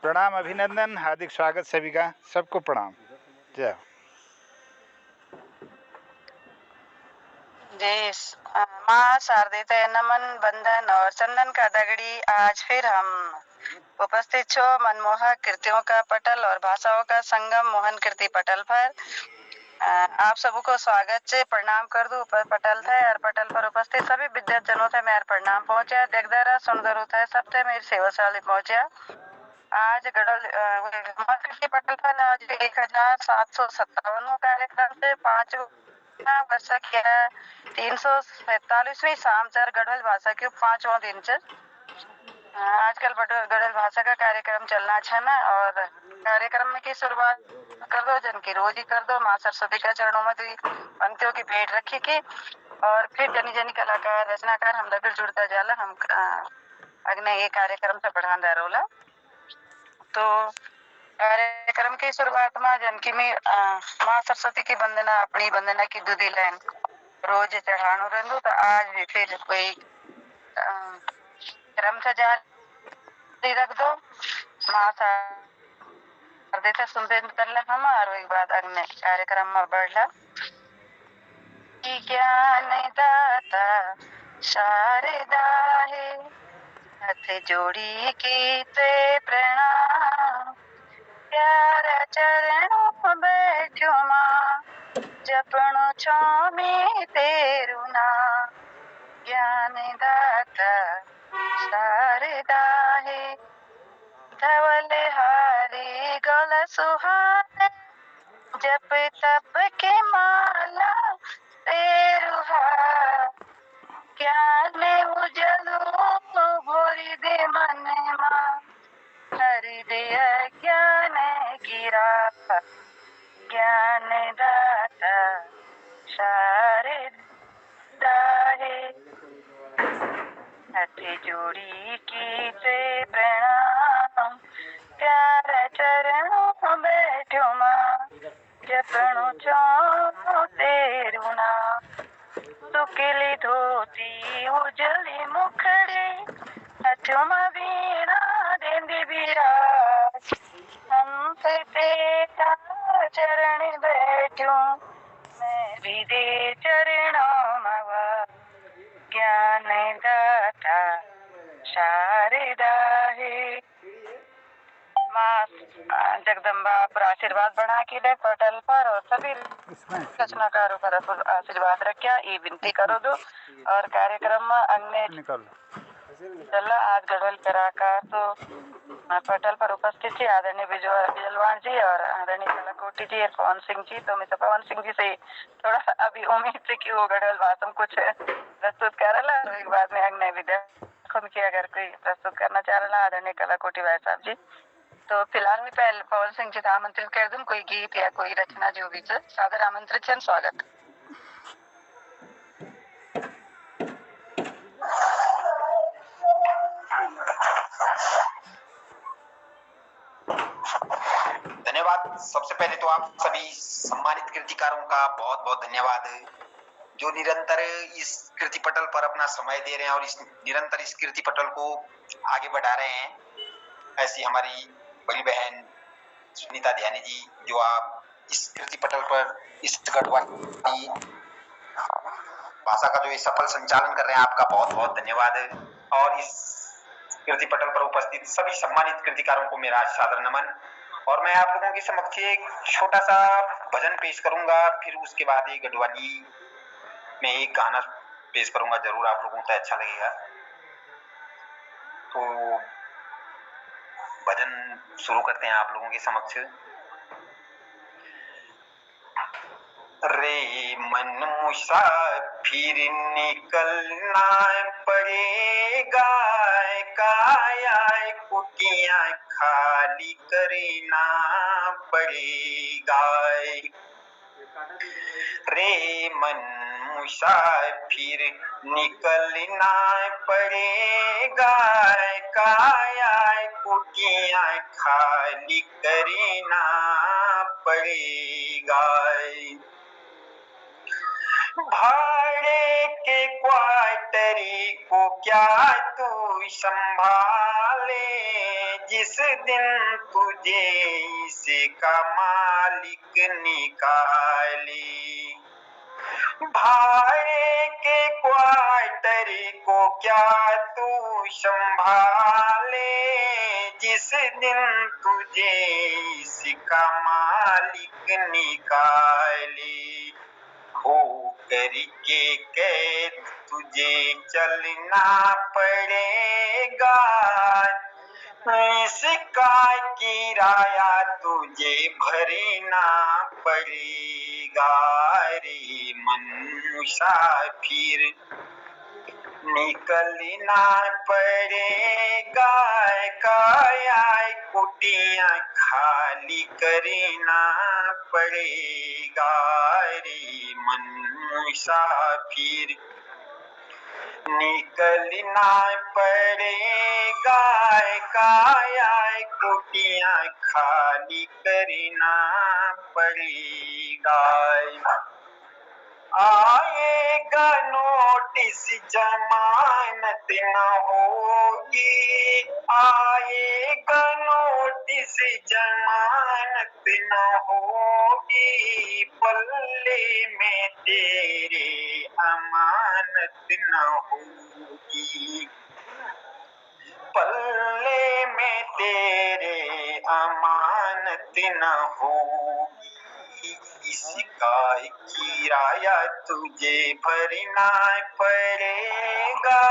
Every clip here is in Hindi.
प्रणाम, अभिनंदन, हार्दिक स्वागत सभी का। सबको प्रणाम। जय हो। जय माँ शारदे नमन बंदन और चंदन का दगड़ी। आज फिर हम उपस्थित छो मनमोहक कृतियों का पटल और भाषाओं का संगम मोहन कृति पटल पर। आप सबको स्वागत से प्रणाम कर दू। पटल थे और पटल पर उपस्थित सभी विद्यार्थजनों से मेरा प्रणाम पहुंचा। देखदारा सुंदर होता है सबसे मेरी सेवाशाली पहुंचा। आज गढ़ल मोहन कृति पटल पर आज 1757 कार्यक्रम से 5 वर्ष किया 347वीं समाचार गढ़वाल भाषा के 5वां दिन से आजकल गढ़वाल भाषा का कार्यक्रम चलना है ना। और कार्यक्रम में की शुरुआत कर दो, जन की रोज ही कर दो। माँ सरस्वती का चरणों में पंक्तियों की भेंट रखी की और फिर जनी जनी कलाकार रचनाकार हम दगड़ जुड़ता जाला। हम अगने ये कार्यक्रम से बढ़ा दे रोला। तो कार्यक्रम की शुरुआत में जनकी में माँ सरस्वती की वंदना, अपनी वंदना की दूधी लाइन रोज चढ़ानो रहंदो। तो आज भी फिर कोई क्रम से जारी रख दो। माँ शारदे से सुनते करला हम और एक बात अगले कार्यक्रम में बढ़ला। ज्ञान दाता शारदा है, हाथ जोड़ी की ते प्रणाम। प्यारा चरणों में बैठो माँ, जपणो छामे तेरू नाम। ज्ञान दाता शारदा है, धवल हारी गल सुहाने, जप तप के माला तेरू हार। ज्ञान उजलो भोरी दे मन माँ, हृदय ज्ञान गिरा। ज्ञान दाता शारदा है, हाथ जोड़ी की ते प्रणाम। प्यारा चरणों में बैठो माँ, जपणो छो तेरू नाम। सुकीली धोती उजली मुखड़ी, हाथों में वीणा देंदी बिराज। हम पे तेरा चरण बैठूं, मैं भी दे चरणों में। ज्ञान दाता शारदा है। माँ जगदम्बा पर आशीर्वाद बढ़ा के दे पटल पर और सभी रचनाकारों पर आशीर्वाद रखा ये विनती करो दो। और कार्यक्रम में अन्य चला आज गढ़वाल कलाकार तो पटल पर उपस्थित थी आदरणीय बिजलवाण जी और आदरणीय कलाकोटी जी और पवन सिंह जी। तो मैं पवन सिंह जी से थोड़ा अभी उम्मीद थी कि वो गढ़वाल भाषा में कुछ प्रस्तुत करेला। तो एक बाद में अन्य विद्यार्थी की अगर कोई प्रस्तुत करना चाह रहा आदरणीय कलाकोटी भाई साहब जी, तो फिलहाल मैं पहले पवन सिंह जी का आमंत्रित कर दूं। कोई गीत या कोई रचना जो भी सादर आमंत्रित है। स्वागत। धन्यवाद। सबसे पहले तो आप सभी सम्मानित कृतिकारों का बहुत बहुत धन्यवाद, जो निरंतर इस कृति पटल पर अपना समय दे रहे हैं और निरंतर इस कृति पटल को आगे बढ़ा रहे हैं। ऐसी हमारी बड़ी बहन सुनीता ध्यानी जी, जो आप इस कृति पटल पर इस गढ़वाली भाषा का जो ये सफल संचालन कर रहे हैं, आपका बहुत बहुत धन्यवाद। और इस कृति पटल पर उपस्थित सभी सम्मानित कृतिकारों को मेरा सादर नमन। और मैं आप लोगों के समक्ष एक छोटा सा भजन पेश करूंगा, फिर उसके बाद एक गढ़वाली में एक गाना पेश करूंगा। जरूर आप लोगों को अच्छा लगेगा। तो भजन शुरू करते हैं आप लोगों के समक्ष। रे मन मुसाफिर निकलना पड़ेगा, काया कुटिया खाली करना पड़ेगा। रे मन मुसाफिर निकलना पड़ेगा, काया कुटिया खाली करना पड़ेगा। भाड़े के क्वार्टरी को क्या तू संभाले, जिस दिन तुझे इसका मालिक निकाले। भाड़े के क्वार्टर को क्या तू संभाले, जिस दिन तुझे इसका मालिक निकाले। हो करके कैद तुझे चलना पड़ेगा, इसका किराया तुझे भरना पड़ेगा। रे मन मुसाफिर निकलना पड़ेगा, काया कुटियां खाली करना पड़ेगा। रे मन मुसाफिर निकलना पड़ेगा, काया कुटियां खाली करना पड़ेगा। आएगा नोटिस जमानत न होगी, आएगा नोटिस जमानत न होगी, पल्ले में तेरे अमानत न होगी, पल्ले में तेरे अमानत न होगी। इसका किराया तुझे भरना पड़ेगा,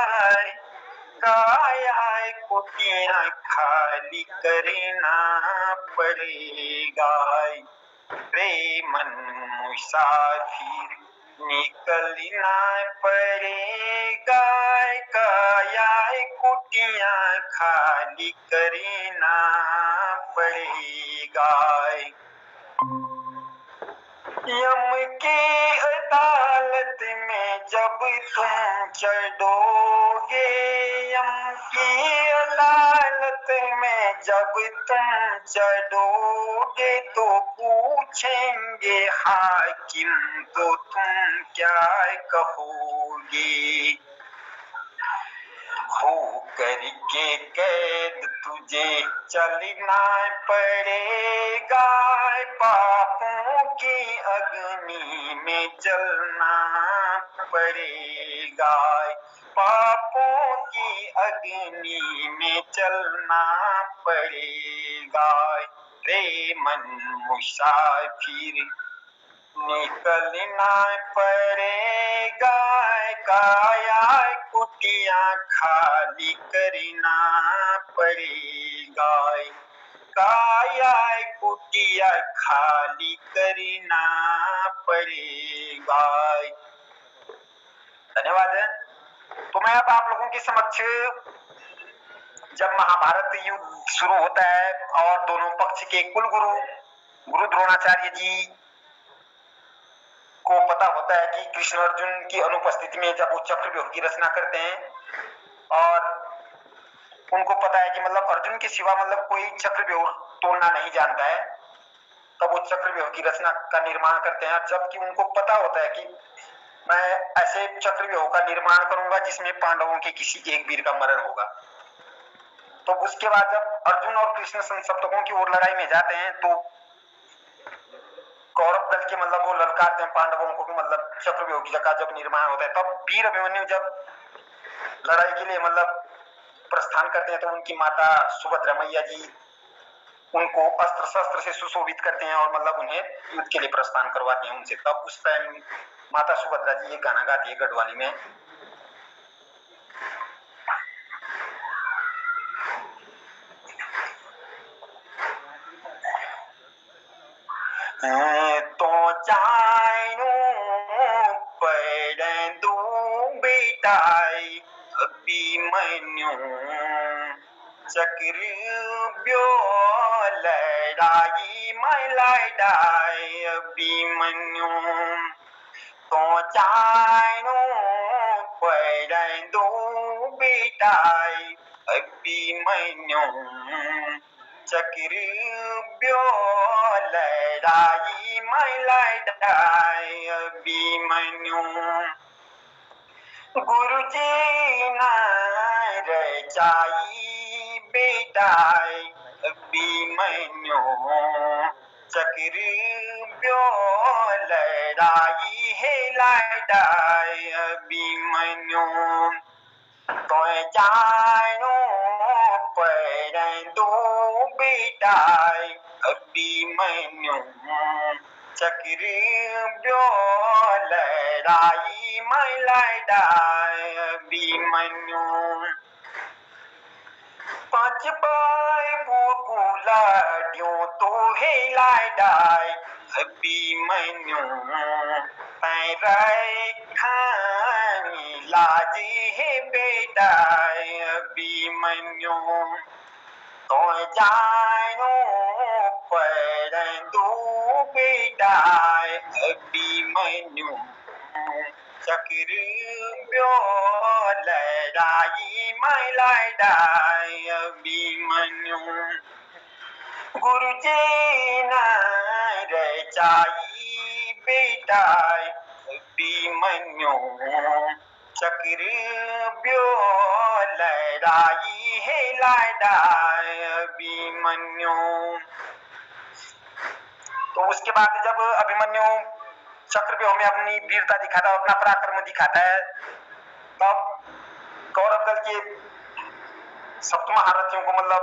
काया कुटियां खाली करना पड़ेगा। रे मन मुसाफिर निकलना पड़ेगा, काया कुटियां खाली करना पड़ेगा। यम की अदालत में जब तुम चढ़ोगे, यम की अदालत में जब तुम चढ़ोगे, तो पूछेंगे हाकिम तो तुम क्या कहोगे। हो करके कैद तुझे चलना पड़ेगा, पापों की अग्नि में जलना पड़ेगा, पापों की अग्नि में जलना पड़ेगा। रे मन मुसाफिर निकलना पड़ेगा, काया कुटियां खाली करना पड़ेगा, काया कुटिया खाली करना पड़ेगा। धन्यवाद। तो मैं अब आप लोगों के समक्ष, जब महाभारत युद्ध शुरू होता है और दोनों पक्ष के कुल गुरु द्रोणाचार्य जी को पता होता है कि कृष्ण अर्जुन की अनुपस्थिति में जब वो चक्रव्यूह की रचना करते हैं और उनको पता है कि मतलब अर्जुन के सिवा मतलब कोई चक्रव्यूह तोड़ना नहीं जानता है, तब वो चक्रव्यूह की रचना का निर्माण करते हैं। जबकि उनको पता होता है कि मैं ऐसे चक्रव्यूह का निर्माण करूंगा जिसमें पांडवों के किसी एक वीर का मरण होगा। तो उसके बाद जब अर्जुन और कृष्ण संसप्तकों की ओर लड़ाई में जाते हैं तो कौरव दल के मतलब वो ललकारते हैं पांडवों को कि मतलब चक्रव्यूह की जगह जब निर्माण होता है, तब वीर अभिमन्यु जब लड़ाई के लिए मतलब प्रस्थान करते हैं तो उनकी माता सुभद्रा मैया जी उनको अस्त्र शस्त्र से सुशोभित करते हैं और मतलब उन्हें युद्ध के लिए प्रस्थान करवाते हैं उनसे। तब उस टाइम माता सुभद्रा जी ये गाना गाती है गढ़वाली में, तो जानो पड़ दो बेटाई अभिमन्यु, चक्र लड़ाई में लड़ाई अभिमन्यु, तो जानो पड़ दो बेटाई अभिमन्यु, चक्र लड़ाई में लड़ाई अभिमन्यु। गुरुजी न रचाई बेटाय अभिमन्यु चक्र ब्यो लड़ाई है लड़ाई अभिमन्यु तो जानो पर दो बेटाय अभिमन्यु चक्र ब्यो लड़ाई में लड़ाई अभिमन्यु पांच बाई बुकुला ड्यो तो है लड़ाई अभिमन्यु पैराय खानी लाजी है बेटाय अभिमन्यु तो जानो पर दो बेटाय अभिमन्यु चक्र ब्यो लड़ाई में लड़ाई अभिमन्यु गुरुजी रचाई बेटाय अभिमन्यु चक्र ब्यो लड़ाई है लड़ाई अभिमन्यु। तो उसके बाद जब अभिमन्यु चक्रव्यूह में अपनी वीरता दिखाता है, अपना पराक्रम दिखाता है, तब कौरव दल के सप्त महारथियों को मतलब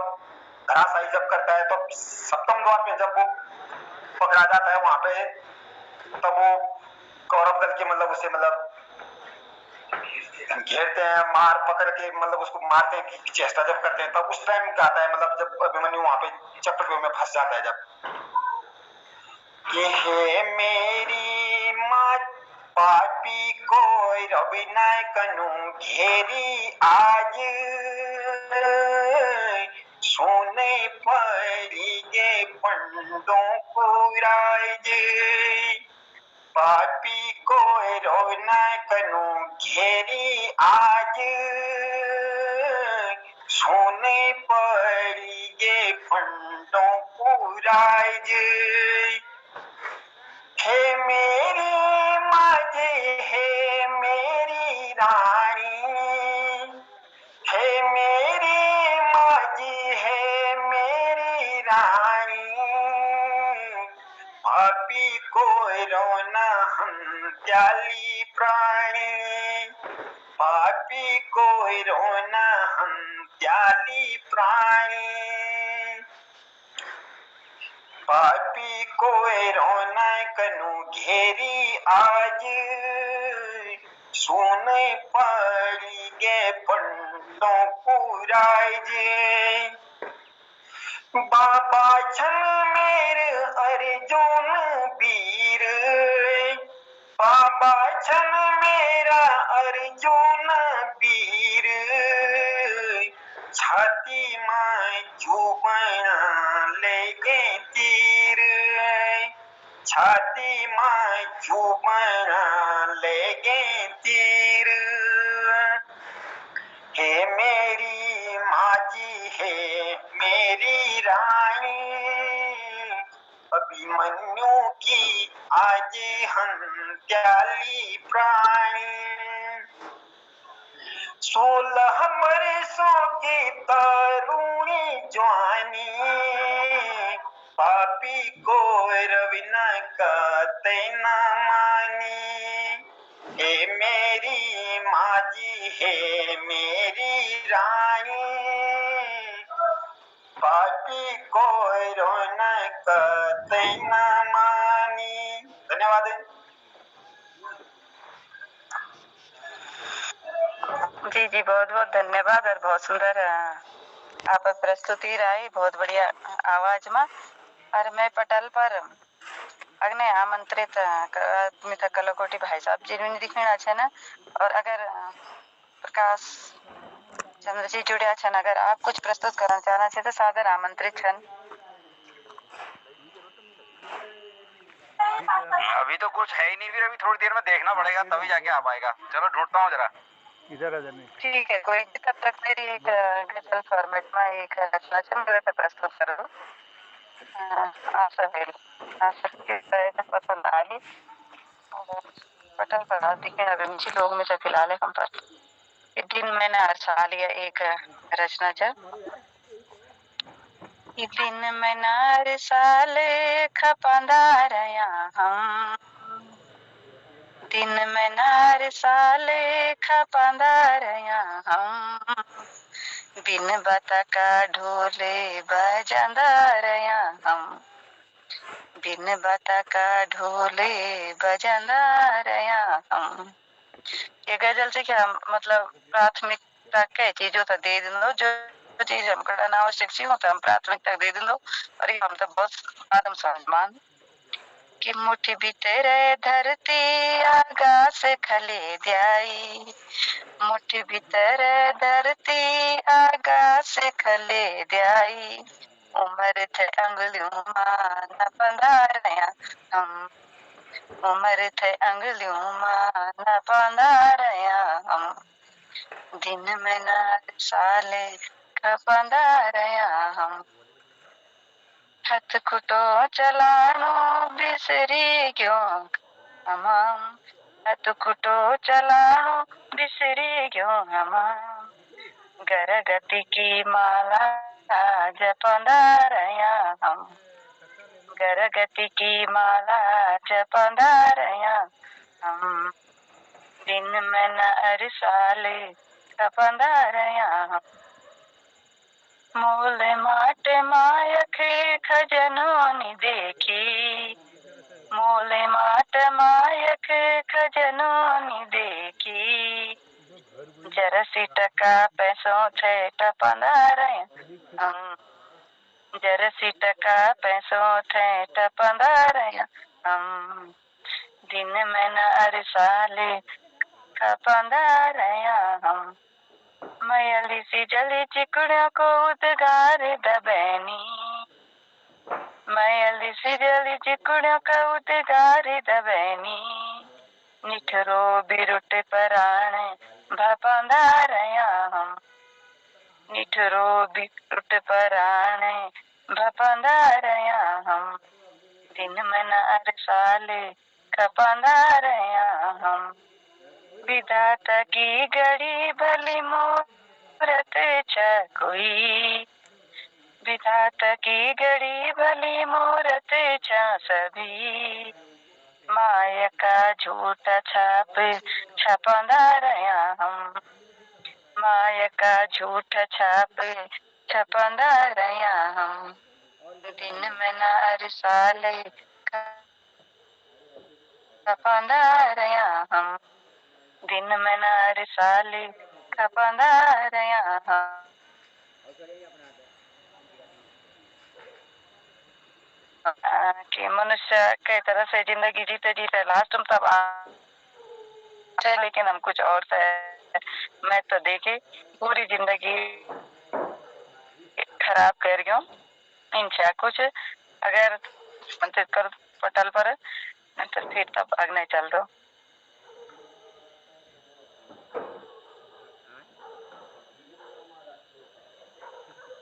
धराशायी जब करता है, तो सप्तम द्वार पे जब वो पकड़ा जाता है वहां पे, तब वो कौरव दल के मतलब उसे मतलब घेरते हैं, मार पकड़ के मतलब उसको मारते हैं, चेष्टा जब करते हैं, तब उस टाइम का आता है मतलब जब अभिमन्यु वहां पे चक्रव्यूह में फंस जाता है, जब कि हे मेरी माँ पापी कोई रवि नाय कनु घेरी आज सोने पड़ी गे पंडों को राज पापी कोई रवि नाय कनु घेरी आज सोने पड़ी गे पंडों को राज हे मेरी माँ हे मेरी रानी हे मेरी माँ हे मेरी रानी पापी को रोना हम त्याली प्राणी पापी को रोना हम त्याली प्राणी पापी को रोना कनु घेरी आज सोने पड़ी गे पंडों पुराज बाबा छन मेरे अर्जुन वीर बाबा छन मेरा अर्जुन वीर छाती में जुबाना लेके तीर छाती में जुबाना लेके तीर हे मेरी माँ जी हे मेरी रानी अभिमन्यु की आज हत्याली प्राणी 16 बरसों की तरुणी जवानी पापी को रविना कहते न मानी हे मेरी माँ जी हे मेरी रानी पापी को रोना कहते न मानी। धन्यवाद। जी जी, बहुत बहुत धन्यवाद और बहुत सुंदर आप प्रस्तुति रही, बहुत बढ़िया आवाज में। और मैं पटल पर अग्नि आमंत्रित मित्र कलाकोटी भाई साहब जी ने दिखना है ना, और अगर प्रकाश चंद्र जी जुड़िया छन, अगर आप कुछ प्रस्तुत करना चाहना छे तो सादर आमंत्रित छन। अभी तो कुछ है ही नहीं, फिर अभी थोड़ी देर में देखना पड़ेगा तभी जाके आ पाएगा। चलो ढूंढता हूँ जरा। इधर आ जाने। ठीक है, कोई तब तक मेरी एक गजल फॉर्मेट में एक रचना चंद्र पे प्रस्तुत करो। आप सबकी पसंद आई पटल पर दिखे रुचि लोग में से फिलहाल हम पर दिन मैंने हर साल ये एक रचना च कि दिन में नार साले खपांदा रया हम, दिन में नार साले खपांदा रया हम, बिन बता का ढोले बजांदा रया हम, बिन बता का ढोले बजांदा रया हम। ये गजल से क्या मतलब प्राथमिकता क्या चीजों तो दे दो, जो चीज हमको अनावश्यक सी हो तो हम प्राथमिकता दे दो, और ये हम तो बहुत आदम सम्मान कि मुट्ठी भीतर धरती आकाश खले द्याई, मुट्ठी भीतर धरती आकाश खले द्याई, उमर थे अंगलियों न पंधारया हम, उमर थे अंगलियों न पंधारया हम, दिन में नार साले खपांदारया हम, हथ कुटो चलानो बिसरी क्यों हम, हथ कुटो चलानो बिसरी क्यों हम, गरगति की माला जपंदारया हम, गरगति की माला जपंदारया हम, दिन में नार साले खपांदारया हम, मोले माटे मायक खजनोनी देखी, मोले माट मायक खजनोनी देखी, जरसी टका पैसों थे टपंदारया हम, जरसी टका पैसों थे टपंदारया हम, दिन में नार साले खपांदारया हम, मयली सी जली चिकड़ियों को उद्गार दबैनी, मयली सी जली चिकड़ियों का उद्गार दबैनी, निठरो बिरुट पराण भपांदारया हम, निठरो बिरुट पराण भपांदारया हम, दिन में नार साले खपांदारया हम, विधाता की गड़ी भली मूरत छ कोई, विधाता की गड़ी भली मूरत छ सभी, माया का झूठा छाप छपांदारया हम, माया का झूठा छाप छपांदारया हम, दिन में नार साले खपांदारया हम, दिन में नार साले खपांदारया हम, कि मनुष्य कई तरह से जिंदगी जीते जीते लास्ट में तब है, लेकिन हम कुछ और से, मैं तो देखे पूरी जिंदगी खराब कर गया इनसे कुछ अगर मंत्र कर पटल पर तो फिर तब अग्नि चल दो।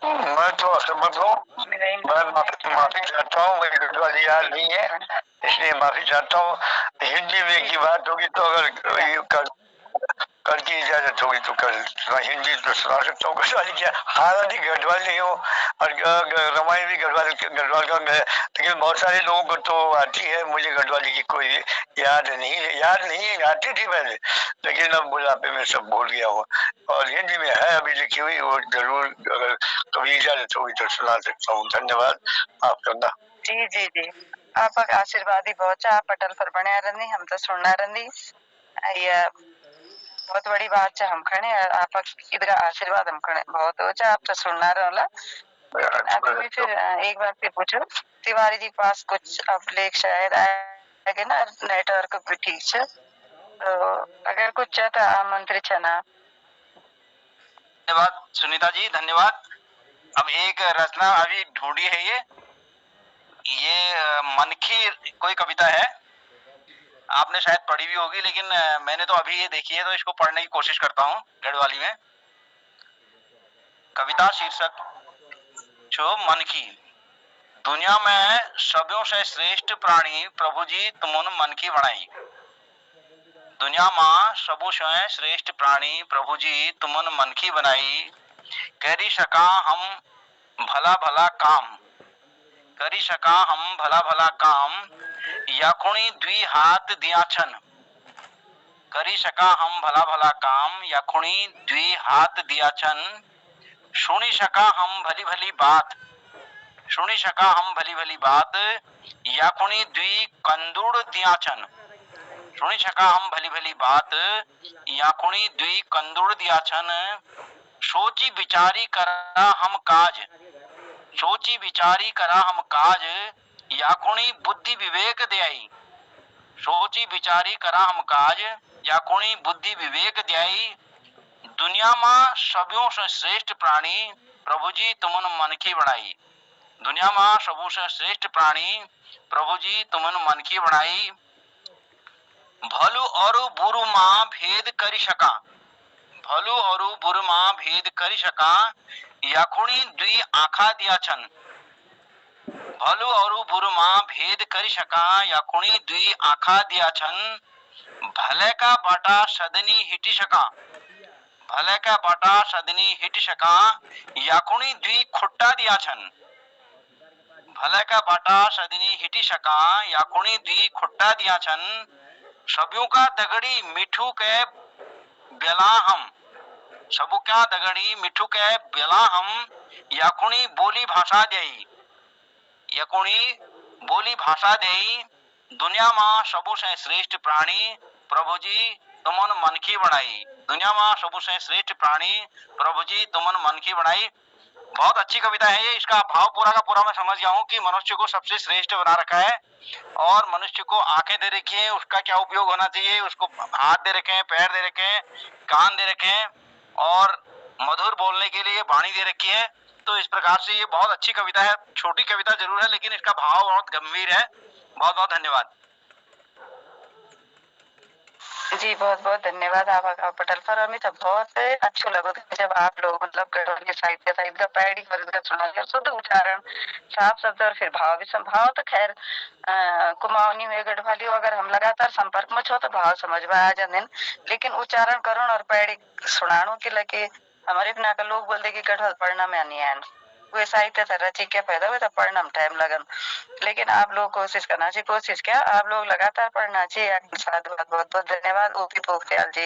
मैं तो असमर्थ हूँ, मैं माफी चाहता हूँ, मेरी गढ़वाली याद नहीं है इसलिए माफी चाहता हूँ। हिंदी में की बात होगी तो अगर कल की इजाजत होगी तो कल हिंदी तो सुना सकता हूँ। गढ़वाली क्या, हालांकि गढ़वाल नहीं हूँ और रामायण भी गढ़वाल का है, लेकिन बहुत सारे लोगों को तो आती है, मुझे गढ़वाली की कोई याद नहीं आती थी पहले, लेकिन अब बुढ़ापे में सब भूल गया हूँ। और हिंदी में है अभी लिखी हुई, वो जरूर अगर कभी इजाजत होगी तो सुना सकता हूँ। धन्यवाद आपका। जी जी जी, आप आशीर्वाद ही बहुत आप पटल पर बने रही, हम तो सुनना रही, ये बहुत बड़ी बात है हम खड़े, आप इधर आशीर्वाद हम खड़े बहुत हो जाए, आप तो सुनना रहा। अभी मैं फिर एक बार फिर पूछो, तिवारी जी पास कुछ अभिलेख शायद आएगा ना, नेटवर्क भी ठीक है, तो अगर कुछ चाहता आमंत्रित है ना। धन्यवाद सुनीता जी, धन्यवाद। अब एक रचना अभी ढूंढी है, ये मन की कोई कविता है, आपने शायद पढ़ी भी होगी, लेकिन मैंने तो अभी ये देखी है, तो इसको पढ़ने की कोशिश करता हूँ गढ़वाली में। कविता शीर्षक छो मन की। दुनिया में सबों से श्रेष्ठ प्राणी प्रभु जी तुमन मन की बनाई, दुनिया में सबों से श्रेष्ठ प्राणी प्रभु जी तुमन मन की बनाई, कह सका हम भला भला काम करी सका हम भला भला काम या खुणी द्वी हाथ दिया छन करी सका हम भला भला काम या खुणी द्वी हाथ दिया छन सुनी सका हम भली भली बात सुनी सका हम भली भली बात या खुणी द्वी कंदुड़ दिया छन सुनी सका हम भली भली बात या खुणी द्वी कंदुड़ दिया छन सोची विचारी करा हम काज सोची विचारी करा हम काज या खुणी बुद्धि विवेक दयाई सोची विचारी करा हम काज या खुणी बुद्धि विवेक दयाई दुनिया में सभ्यों से श्रेष्ठ प्राणी प्रभु जी तुमन मनकी बनाई दुनिया में सबों से श्रेष्ठ प्राणी प्रभु जी तुमन मनकी बनाई भलु और बुरु मां भेद करी सका भलु और बुरु मां भेद करी सका या खुणी द्वी आंखा दिया छन भलु और बुरु मां भेद करी सका या खुणी द्वी आंखा दिया छन भले का बाटा सदनी हिटी सका भले का बाटा सदनी हिट सका या खुणी द्वी खुट्टा दिया छन भले का बाटा सदनी हिटी सका या खुणी द्वी खुट्टा दिया छन सभ्यों का दगड़ी मिठू के बेला हम सबू क्या दगड़ी मिठू के बेला हम या खुणी बोली भाषा देई या खुणी बोली भाषा देई दुनिया में सबू से श्रेष्ठ प्राणी प्रभु जी तुमन मनकी बनाई दुनिया में सबू से श्रेष्ठ प्राणी प्रभु जी तुमन मनकी बनाई। बहुत अच्छी कविता है ये। इसका भाव पूरा का पूरा मैं समझ गया हूँ कि मनुष्य को सबसे श्रेष्ठ बना रखा है और मनुष्य को आंखें दे रखी है, उसका क्या उपयोग होना चाहिए, उसको हाथ दे रखे हैं, पैर दे रखे हैं, कान दे रखे हैं और मधुर बोलने के लिए वाणी दे रखी है। तो इस प्रकार से ये बहुत अच्छी कविता है। छोटी कविता जरूर है लेकिन इसका भाव बहुत गंभीर है। बहुत बहुत धन्यवाद जी, बहुत बहुत धन्यवाद आपका पटल पर। और मुझे बहुत अच्छा लगा जब आप लोग मतलब गढ़वाल के साहित्य का पैड़ी कर सुना दिया, शुद्ध उच्चारण, साफ शब्द और फिर भाव भी भाव तो खैर कुमाऊनी में गढ़वाली अगर हम लगातार संपर्क में छो तो भाव समझ में आ जाते, लेकिन उच्चारण करण और पैड़ी सुनाणु के लगे हमारे अपना का लोग बोलते कि गढ़वाल पढ़ना में नहीं आन वो साहित्य रची क्या फायदा हुआ, तो पढ़ना में टाइम लगन। लेकिन आप लोग कोशिश करना चाहिए, कोशिश क्या आप लोग लगातार पढ़ना चाहिए। बहुत बहुत धन्यवाद ओपी पोखरियाल जी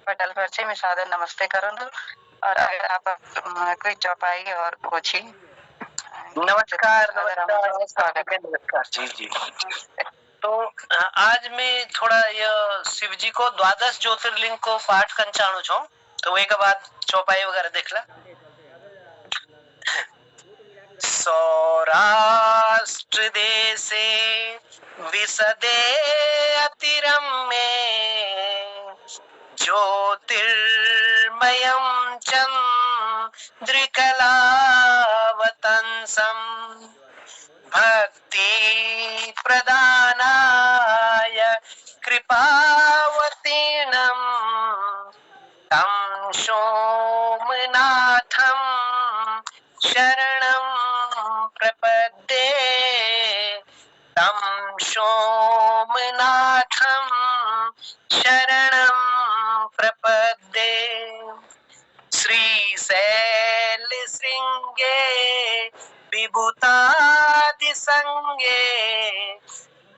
पटल पर से मैं सादर नमस्ते करूँ। और अगर आप कोई चौपाई और पूछी। नमस्कार नमस्कार जी जी। तो आज मैं थोड़ा ये शिव जी को 12 ज्योतिर्लिंग को पाठ कंचाणु छो, तो एक बाद चौपाई वगैरह देख ला। सौराष्ट्र देशे विसदे अतिरम्ये ज्योतिर्मयं चन्द्रिकलावतंसं भक्ति प्रदानाय कृपावतीर्णं तं सोमनाथं शरणं प्रपद्ये तं सोमनाथं शरणं प्रपद्ये। श्रीशैलशृङ्गे विभूतादिसङ्गे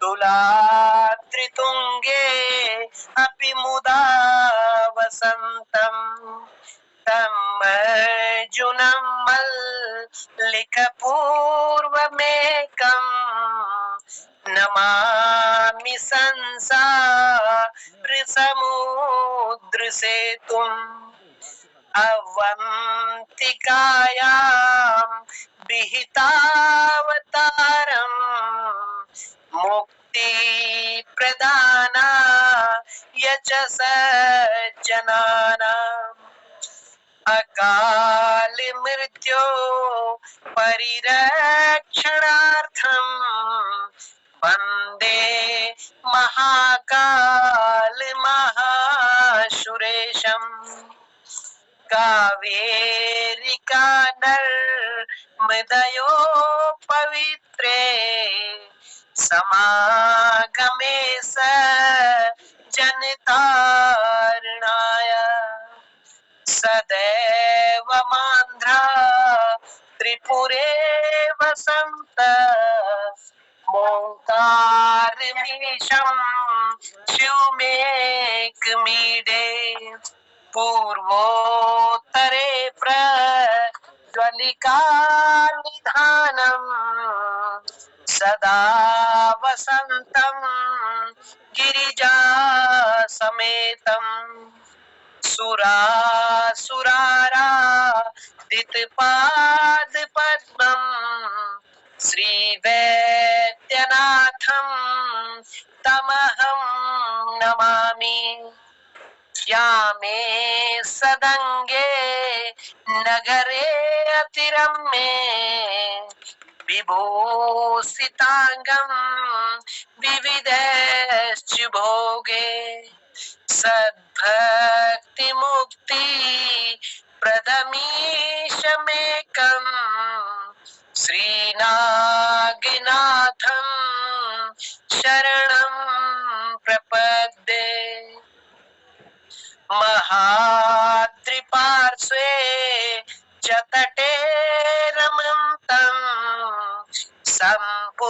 तुलाद्रितुङ्गे अपि मुदा वसन्तम् तमर्जुनं मल्लिकपूर्वमेकं नमामि संसारसमुद्रसेतुम् अवन्तिकायां विहितावतारं मुक्तिप्रदानाय च सज्जनानाम् अकाल मृत्यो परिरक्षणार्थं वन्दे महाकाल महासुरेशम् कावेरिका नर्मदयो पवित्रे समागमे सज्जनतारणाय सदैव मान्ध्रा पुरे वसंत मोङ्कारमीशं शिवमेकमीडे पूर्वोत्तरे प्रज्वलिका निधानम् सदा वसन्तं गिरिजा समेतम् सुरासुराराधित पद्मम् श्रीवैद्यनाथं तमहं नमामि श्यामे सदङ्गे नगरे अतिरम्ये विभूषितांगं विविधैश्च भोगे सद्भक्ति मुक्ति प्रदमीशमेकम् श्रीनागनाथं शरणं प्रपद्ये महाद्रिपार्श्वे च तटे रमन्तं सम्पूज्यमानं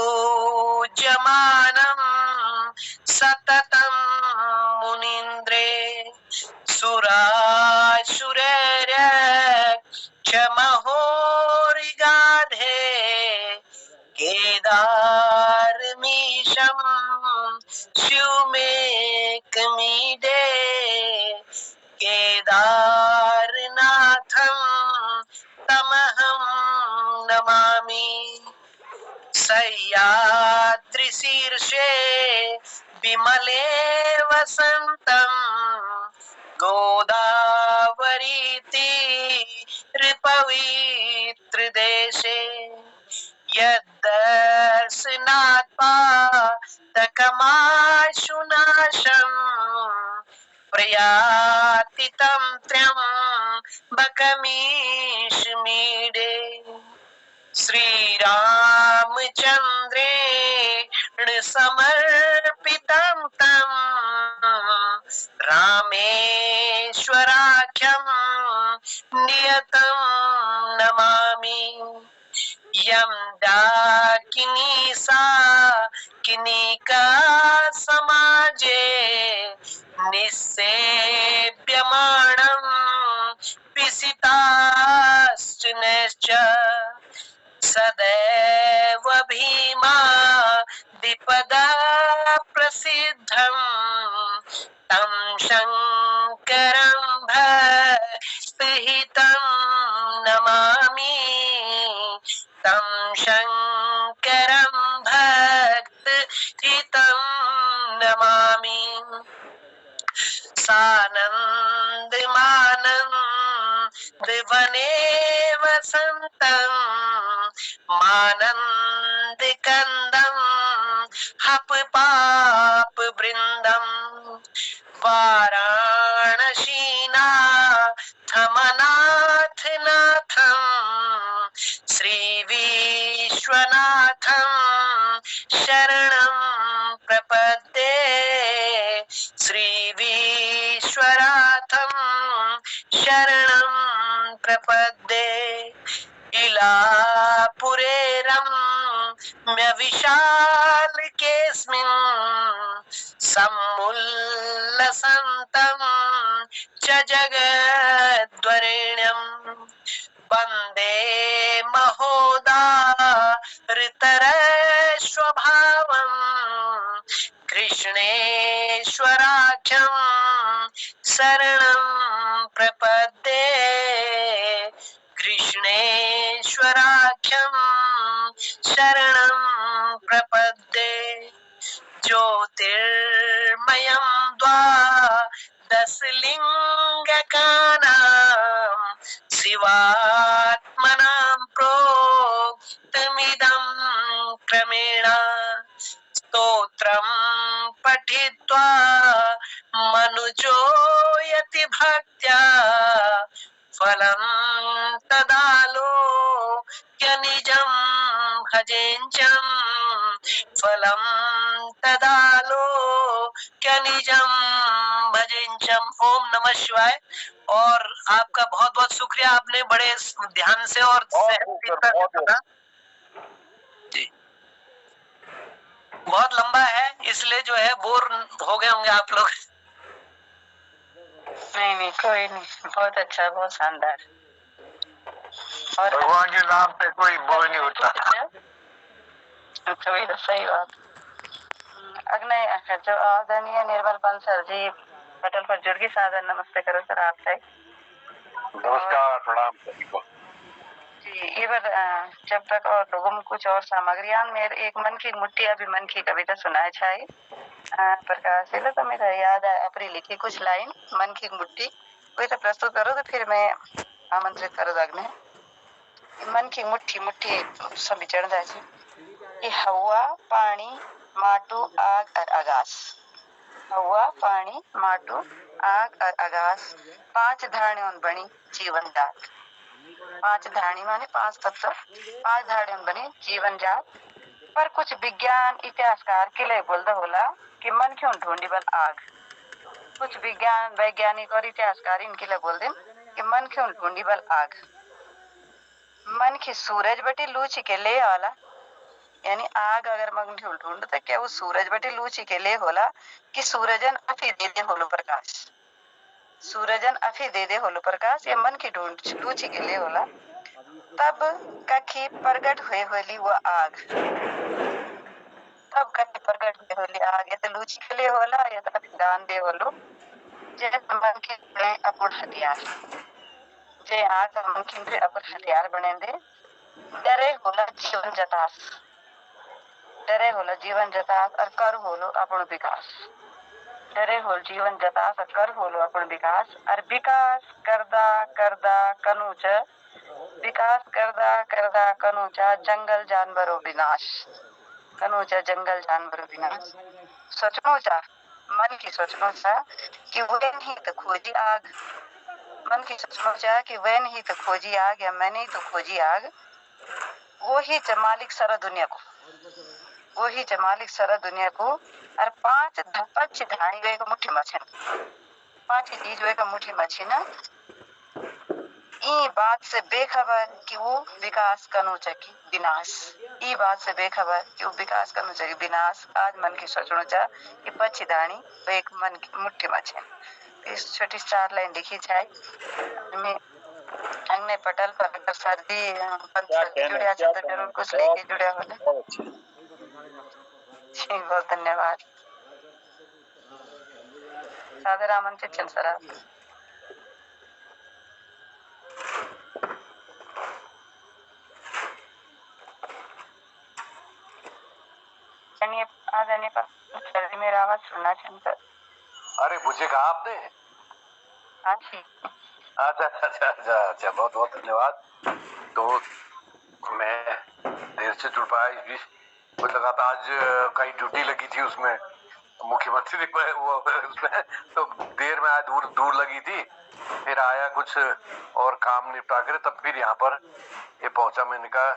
सततं मुनीन्द्रे सुरासुरैर्यक्ष महोरिगाधे केदारमीशं शिवमेकमीडे केदारनाथं तमहं नमामि सह्याद्रिशीर्षे विमले वसन्तं गोदावरीतीरपवित्रदेशे यद्दर्शनात् पातकमाशुनाशम् प्रयाति तं त्र्यम्बकमीशमीडे श्रीरामचन्द्रेण समर्पितं तं रामेश्वराख्यं नियतं नमामि यं डाकिनी साकिनिका समाजे निस्सेव्यमाणं पिसिताश्च नश्च सदैव भीमादिपदा प्रसिद्धं तं शङ्करं भक्तिहितं नमामि तं शङ्करं भक्तिहितं नमामि सानन्दमानन्दवने वसन्तं मानन्दकन्दं हपपापवृन्दं वाराणसीनाथमनाथनाथं श्रीविश्वनाथं शरणं प्रपद्ये श्रीविश्वनाथं शरणं प्रपद्ये इलापुरे रम्य विशालकेऽस्मिन् समुल्लसन्तं च जगद्वरेण्यं वन्दे महोदारितरस्वभावं कृष्णेश्वराख्यं शरणं प्रपद्ये कृष्णेश्वराख्यं शरणं प्रपद्ये ज्योतिर्मयं द्वादशलिङ्गकानां शिवात्मनां प्रोक्तमिदं क्रमेण स्तोत्रं पठित्वा मनुजो यति भक्त्या फलं तदालोक्य निजं भजेञ्चं फलं तदालोक्य निजं भजिंचम। ओम नमः शिवाय। और आपका बहुत बहुत शुक्रिया, आपने बड़े ध्यान से और सुना जी। बहुत लंबा है इसलिए जो है बोर हो गए होंगे आप लोग। नहीं कोई नहीं, बहुत अच्छा, बहुत शानदार। और भगवान के नाम पे कोई बोझ नहीं होता। अच्छा, वही तो सही बात। अग्नि जो आदरणीय निर्मल बंसल जी पटल पर जुड़ गई, सादर नमस्ते करो सर आपसे। नमस्कार, प्रणाम सभी को जी। ये बार जब तक और लोगों में कुछ और सामग्रियां मेरे एक मन की मुट्ठी अभी मन की कविता सुनाए छाई प्रकाश से तो मेरा याद है अपनी लिखी कुछ लाइन मन की मुट्ठी वही तो प्रस्तुत करो, तो फिर मैं आमंत्रित करो अग्नि। मन की मुट्ठी मुट्ठी सभी चढ़ जाए कि हवा पानी माटू आग और आकाश। हवा पानी माटू आग और आकाश, पांच धारणियों बनी जीवन जात। पांच धारणी माने पांच तत्व, पांच धारणियों बनी जीवन जात। पर कुछ विज्ञान इतिहासकार के लिए बोलता होला कि मन क्यों ढूंढी बल आग। कुछ विज्ञान वैज्ञानिक और इतिहासकार इनके लिए बोलते कि मन क्यों ढूंढी बल आग। मन की सूरज बटी लूची के ले आला, यानी आग अगर मन ढूंढ तो क्या वो सूरज बटी लूची के ले होला कि सूरजन अफी दे दे होलो प्रकाश। सूरजन अफी दे दे होलो प्रकाश, ये मन की ढूंढ लूची के ले होला। तब कखी प्रगट हुए होली वो आग। तब कखी प्रगट हुए होली आग, ये तो लूची के लिए होला, ये तो दान दे होलो। जैसे मन के अपन हथियार, जे आग मन के अपन हथियार बने दे। डरे होला जीवन जतास, डरे होलो जीवन जतास और कर होलो अपन विकास। डरे होल जीवन जतास और कर होलो अपन विकास। और विकास करदा करदा कनूच, विकास करदा करदा कनूचा जंगल जानवरों विनाश। कनूचा जंगल जानवरों विनाश। सोचनो चा मन की सोचनो चा कि वैन ही तो खोजी आग। मन की सोचनो चा कि वैन ही तो खोजी आग, या मैंने ही तो खोजी आग। वो ही मालिक सारा दुनिया को, वो ही मालिक सारा दुनिया को। और पांच धानी वे को मुट्ठी मछन, पांच चीज वे का मुट्ठी मछी ना। ई बात से बेखबर कि वो विकास कनु चकी विनाश। ई बात से बेखबर कि वो विकास कनु चकी विनाश। आज मन की सोचनो चा कि पक्षी धानी वे एक मन की मुट्ठी मछन। इस छोटी 4 लाइन लिखी जाए में अग्नि पटल पर अगर सर्दी जुड़िया तो जरूर कुछ लेके जुड़िया होले। जी बहुत धन्यवाद। सादर आमंत्रित चल सर आप। आदरणीय पर मेरा आवाज सुनना चाहता। अरे मुझे कहा आपने? हाँ जी। अच्छा अच्छा अच्छा अच्छा, बहुत बहुत धन्यवाद। तो मैं देर से जुड़ पाया, इस बीच मुझे लगा था आज कहीं ड्यूटी लगी थी उसमें, मुख्यमंत्री वो उसमें, तो देर में आया, दूर दूर लगी थी। फिर आया कुछ और काम निपटा कर, तब फिर यहाँ पर ये पहुंचा। मैंने कहा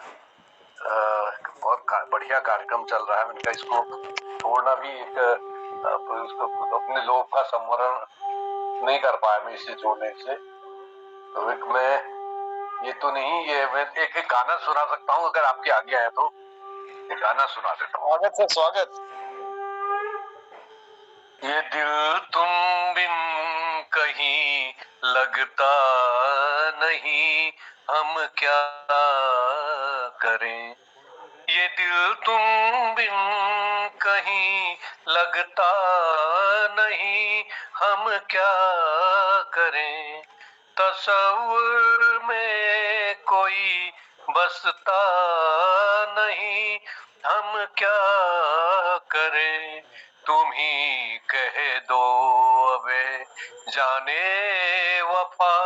बहुत बढ़िया कार्यक्रम चल रहा है, मैंने कहा इसको छोड़ना भी एक उसको अपने लोभ का संवरण नहीं कर पाया मैं इसे जोड़ने से। तो एक मैं ये तो नहीं, ये मैं एक गाना सुना सकता हूँ अगर आपकी आज्ञा है तो। एक गाना सुना देता हूँ। स्वागत से स्वागत। ये दिल तुम बिन कहीं लगता नहीं, हम क्या करें। ये दिल तुम बिन कहीं लगता नहीं, हम क्या करें। तसव्वुर में कोई बसता नहीं, हम क्या करें। तुम ही कह दो अबे जाने वफा,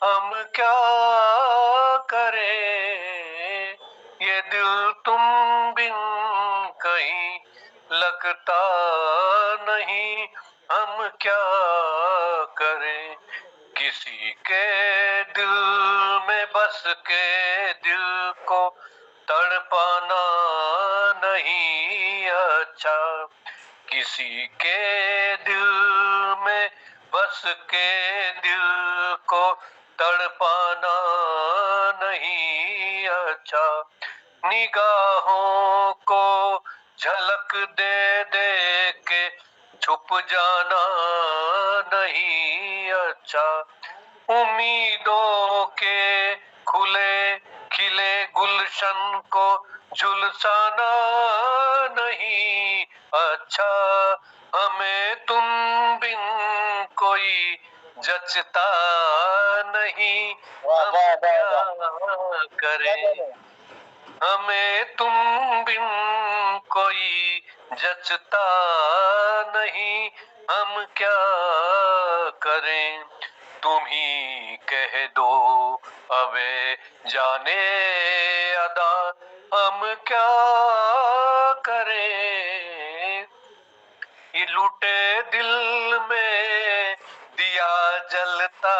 हम क्या करें। ये दिल तुम बिन कहीं लगता नहीं, हम क्या करें। किसी के दिल में बस के दिल को तड़पाना नहीं अच्छा। किसी के दिल में हंस के दिल को तड़पाना नहीं अच्छा, निगाहों को झलक दे दे के छुप जाना नहीं अच्छा, उम्मीदों के खुले खिले गुलशन को झुलसाना नहीं अच्छा, हमें तुम बिन कोई जचता नहीं, हम क्या करें, हमें तुम बिन कोई जचता नहीं, हम क्या करें, तुम ही कह दो अबे जाने अदा, हम क्या करें, ये लूटे दिल में दिया जलता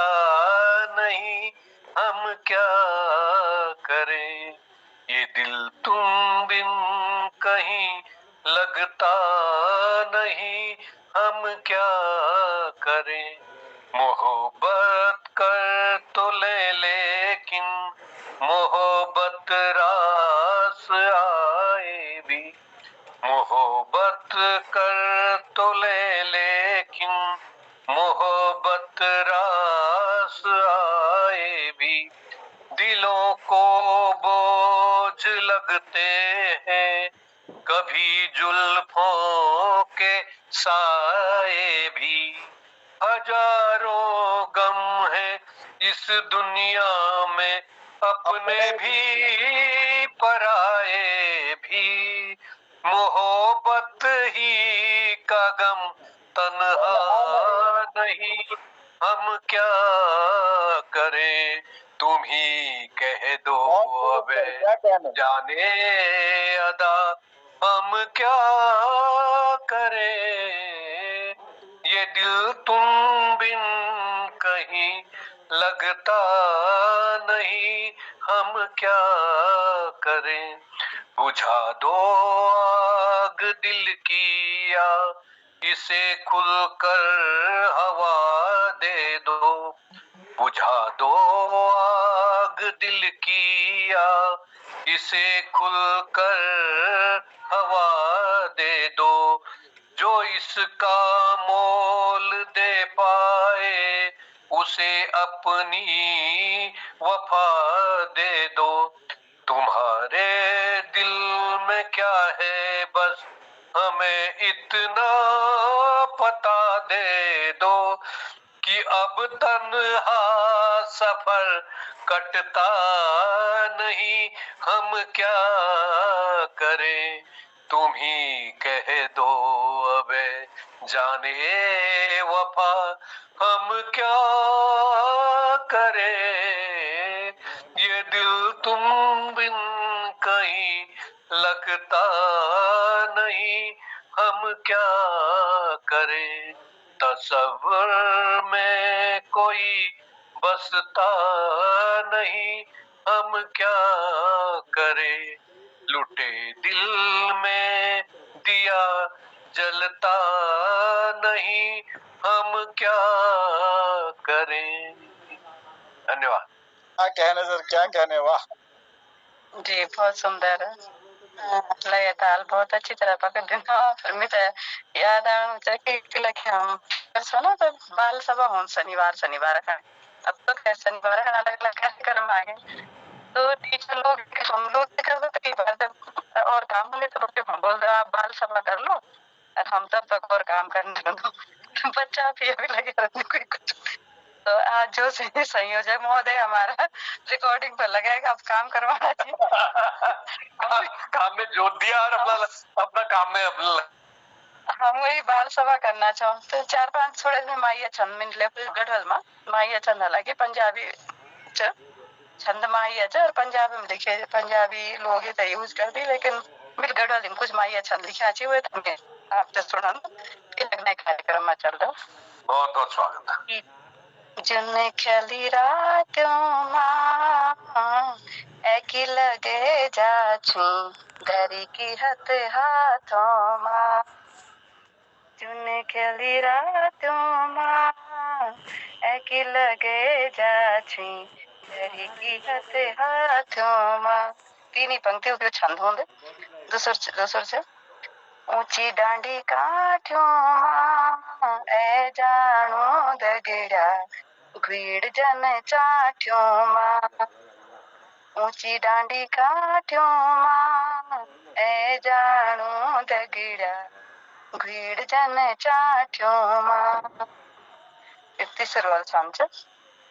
नहीं, हम क्या करें, ये दिल तुम बिन कहीं लगता नहीं, हम क्या करें, मोहब्बत कर तो ले लेकिन मोहब्बत रास आए भी, मोहब्बत कर तो ले लेकिन मोहब्बत रास आए भी, दिलों को बोझ लगते हैं कभी जुल्फों के साए भी, हजारों गम है इस दुनिया में अपने भी पराए भी, मोहब्बत ही का गम तन्हा नहीं, हम क्या करें, तुम ही कह दो अबे जाने अदा, हम क्या करें, ये दिल तुम बिन कहीं लगता नहीं, हम क्या करें, बुझा दो आग दिल की या इसे खुलकर हवा दे दो, बुझा दो आग दिल की या इसे खुलकर हवा दे दो, जो इसका मोल दे पाए उसे अपनी वफा दे दो, तुम्हारे दिल में क्या है बस हमें इतना पता दे दो, कि अब तन्हा सफर कटता नहीं, हम क्या करें, तुम ही कह दो अबे जाने वफा, हम क्या करें, ये दिल तुम बिन कहीं लगता नहीं, हम क्या करें, तसव्वुर में कोई बसता नहीं, हम क्या करें, लुटे दिल में दिया जलता नहीं, हम क्या करें। धन्यवाद। क्या कहने सर, क्या कहने, वाह जी बहुत सुंदर है। लय ताल बहुत अच्छी तरह पकड़ देना। फिर मुझे याद आया कि लखे हम सुनो तो बाल सभा हो शनिवार का, अब तो खैर शनिवार का अलग अलग कार्यक्रम आ गए, तो टीचर लोग हम लोग कर कई बार और काम मिले तो रुके हम बोल रहे आप बाल सभा कर लो और हम तब तक और काम करने दो, बच्चा भी अभी लगे रहने कोई कुछ। तो आज जो संयोजक महोदय हमारा रिकॉर्डिंग पर लगाएगा, अब काम करवाना चाहिए। काम में जोत दिया और अपना काम में हम वही बाल सभा करना चाहूँ तो 4-5 थोड़े से माइया छंद मिन ले गढ़वाल में माइया छंद हालांकि पंजाबी छंद माइया और पंजाबी में लिखे, पंजाबी लोग ही तो यूज कर दी, लेकिन मिल गढ़वाल में कुछ माइया छंद लिखा चाहिए वो तो आपसे सुना लगने कार्यक्रम में चल रहा। बहुत बहुत स्वागत है। जुन खली रातों मां एकी लगे जाछू धरी की हथ हाथों मां, जुन खली रातों मां एकी लगे जाछी जरी की हते हाथों मां। तीनी पंक्तियों के छंद होंगे। दूसर से ऊंची डांडी काठ्यों मां ए जानो दगड़ा भीड़ जन चाठ्यों मां। ऊंची डांडी काठ्यों मां ए जानो दगड़ा भीड़ जन चाठ्यों मां। तीसर वाला समझ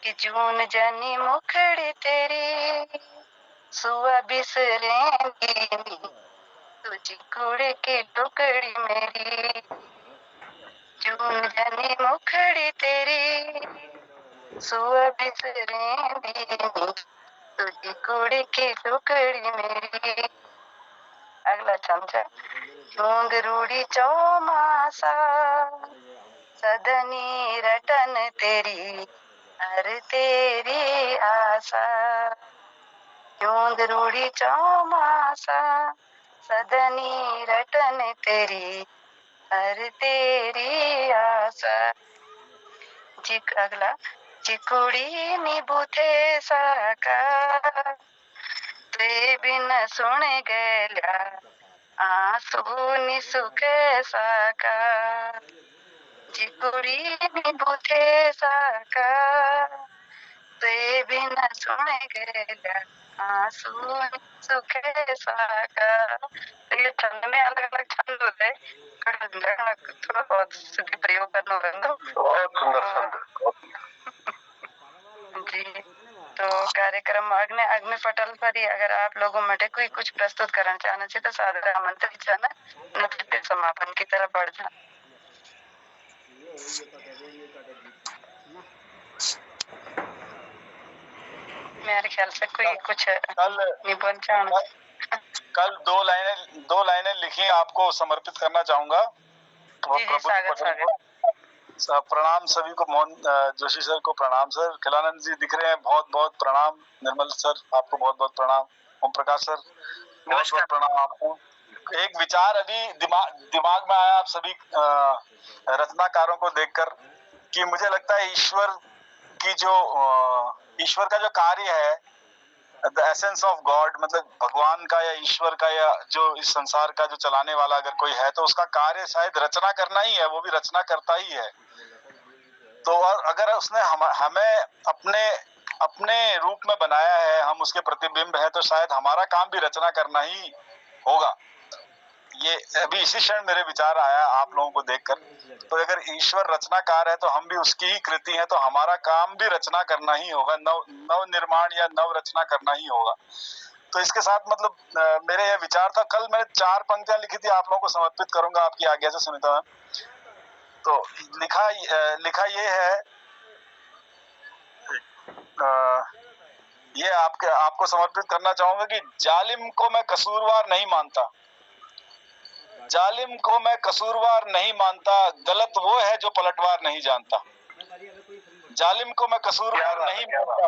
कि जून जनी मुखड़ी तेरी सुआ बिसरेंगी नी तुझी कुड़ी की टुकड़ी मेरी। जून जनी मुखड़ी तेरी सुआ बिसरेंगी नी तुझी कुड़ी की टुकड़ी मेरी। अगला चमचा घुंघरूड़ी चौमासा सदनी रटन तेरी हर तेरी आशा। घुंघरूड़ी चौमासा सदनी रटन तेरी हर तेरी आशा। अगला चिकुड़ी निबुथे साका ते बिन सुन गया आंसू निसुखे साका। चिकुड़ी निबुथे साका ते बिन सुन गया आंसू निसुखे साका। ये छंद में अलग अलग छंद होते हैं। थोड़ा बहुत शुद्धि प्रयोग करना होगा। बहुत सुंदर छंद। जी तो कार्यक्रम अग्नि पटल पर ही अगर आप लोगों में कोई कुछ प्रस्तुत करना चाहना चाहिए तो सादर आमंत्रित जाना न समापन की तरफ बढ़ जाना। मेरे ख्याल से कोई कुछ निबंध चाहना। कल दो लाइनें लिखी आपको समर्पित करना चाहूंगा। प्रणाम सभी को। मोहन जोशी सर को प्रणाम। सर खिलानंद जी दिख रहे हैं, बहुत बहुत प्रणाम। निर्मल सर आपको बहुत बहुत प्रणाम। ओम प्रकाश सर बहुत बहुत प्रणाम आपको। एक विचार अभी दिमाग में आया आप सभी रचनाकारों को देखकर कि मुझे लगता है ईश्वर का जो कार्य है, द एसेंस ऑफ गॉड, मतलब भगवान का या ईश्वर का या जो इस संसार का जो चलाने वाला अगर कोई है तो उसका कार्य शायद रचना करना ही है। वो भी रचना करता ही है। तो अगर उसने हमें अपने रूप में बनाया है, हम उसके प्रतिबिंब है, तो शायद हमारा काम भी रचना करना ही होगा। ये अभी इसी क्षण मेरे विचार आया आप लोगों को देखकर। तो अगर ईश्वर रचनाकार है तो हम भी उसकी ही कृति है, तो हमारा काम भी रचना करना ही होगा, नव निर्माण या नव रचना करना ही होगा। तो इसके साथ मतलब मेरे यह विचार था। कल मैंने 4 पंक्तियां लिखी थी, आप लोगों को समर्पित करूंगा आपकी आज्ञा से सुनीता मैम। तो लिखा ये है, ये आपको समर्पित करना चाहूंगा कि जालिम को मैं कसूरवार नहीं मानता। जालिम को मैं कसूरवार नहीं मानता, गलत वो है जो पलटवार नहीं जानता। जालिम को मैं कसूरवार नहीं मानता,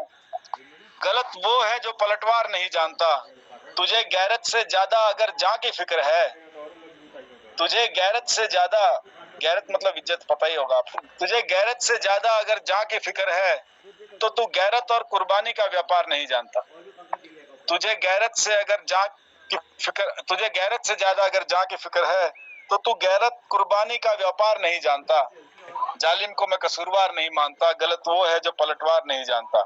गलत वो है जो पलटवार नहीं जानता। तुझे गैरत से ज्यादा अगर जान की फिक्र है, तुझे गैरत से ज्यादा, गैरत मतलब इज्जत, पता ही होगा आपको। तुझे गैरत से ज्यादा अगर जान की फिक्र है तो तू गैरत और कुर्बानी का व्यापार नहीं जानता। तुझे गैरत से ज्यादा अगर जान की फिक्र है तो तू गैरत कुर्बानी का व्यापार नहीं जानता। जालिम को मैं कसूरवार नहीं मानता, गलत वो है जो पलटवार नहीं जानता।